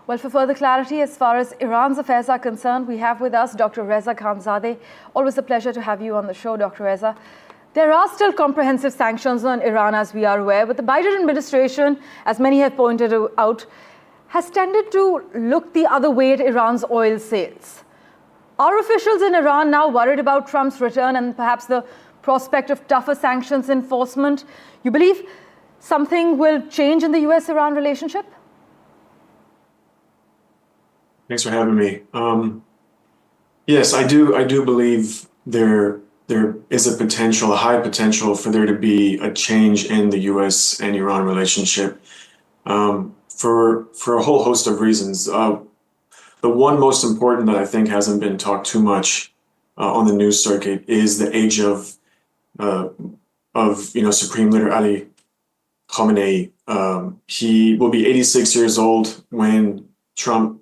Well, for further clarity, as far as Iran's affairs are concerned, we have with us Dr. Reza Khanzadeh. Always a pleasure to have you on the show, Dr. Reza. There are still comprehensive sanctions on Iran, as we are aware, but the Biden administration, as many have pointed out, has tended to look the other way at Iran's oil sales. Are officials in Iran now worried about Trump's return and perhaps the prospect of tougher sanctions enforcement? You believe something will change in the US-Iran relationship? Thanks for having me. Yes, I do believe there is a high potential for there to be a change in the U.S. and Iran relationship for a whole host of reasons. The one most important that I think hasn't been talked too much on the news circuit is the age of Supreme Leader Ali Khamenei. He will be 86 years old when Trump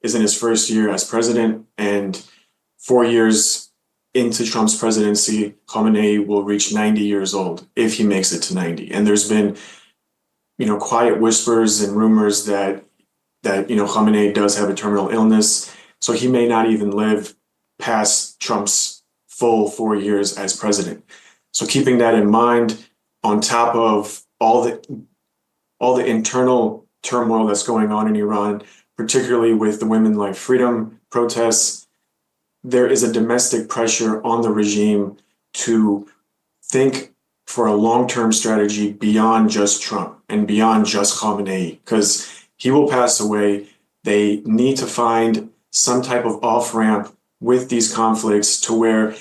is in his first year as president, and 4 years into Trump's presidency, Khamenei will reach 90 years old if he makes it to 90. And there's been, quiet whispers and rumors that Khamenei does have a terminal illness, so he may not even live past Trump's full 4 years as president. So keeping that in mind, on top of all the internal turmoil that's going on in Iran, particularly with the Women Life Freedom protests, there is a domestic pressure on the regime to think for a long-term strategy beyond just Trump and beyond just Khamenei, because he will pass away. They need to find some type of off-ramp with these conflicts to where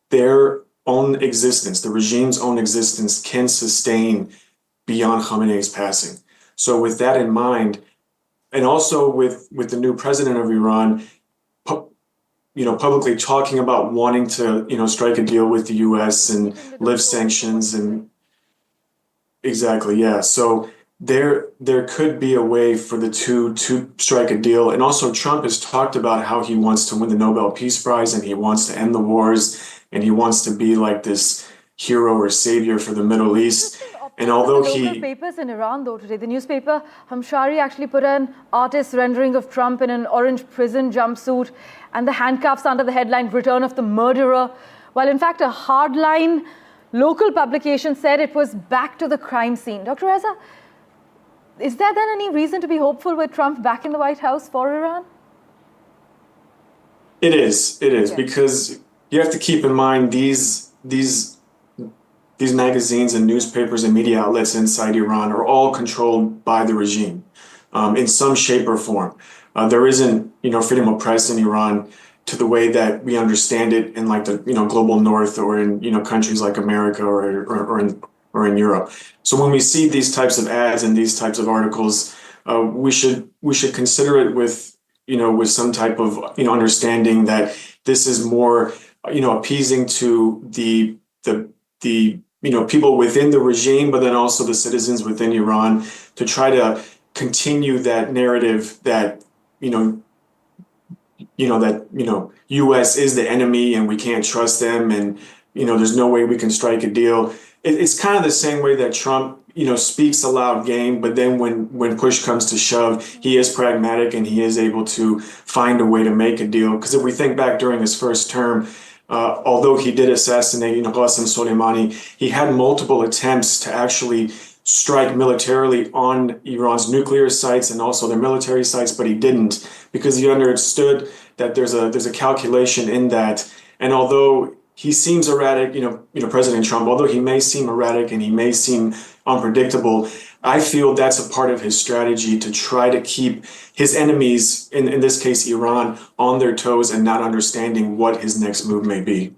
their own existence, the regime's own existence, can sustain beyond Khamenei's passing. So with that in mind, and also with the new president of Iran, publicly talking about wanting to, strike a deal with the U.S. and lift sanctions and exactly, yeah. So there could be a way for the two to strike a deal. And also Trump has talked about how he wants to win the Nobel Peace Prize and he wants to end the wars and he wants to be like this hero or savior for the Middle East. And although local papers in Iran, though, today, the newspaper Hamshari actually put an artist's rendering of Trump in an orange prison jumpsuit and the handcuffs under the headline, "Return of the Murderer," while in fact a hardline local publication said it was back to the crime scene. Dr. Reza, is there then any reason to be hopeful with Trump back in the White House for Iran? It is, because you have to keep in mind these magazines and newspapers and media outlets inside Iran are all controlled by the regime in some shape or form. There isn't, freedom of press in Iran to the way that we understand it in like the, global north or in, countries like America or in Europe. So when we see these types of ads and these types of articles, we should consider it with, with some type of, understanding that this is more, appeasing to the people within the regime, but then also the citizens within Iran to try to continue that narrative that, U.S. is the enemy and we can't trust them and, there's no way we can strike a deal. It's kind of the same way that Trump, speaks a loud game, but then when push comes to shove, he is pragmatic and he is able to find a way to make a deal. Because if we think back during his first term, although he did assassinate, Qasem Soleimani, he had multiple attempts to actually strike militarily on Iran's nuclear sites and also their military sites, but he didn't because he understood that there's a calculation in that. And although he seems erratic, President Trump, although he may seem erratic and he may seem unpredictable, I feel that's a part of his strategy to try to keep his enemies, in this case Iran, on their toes and not understanding what his next move may be.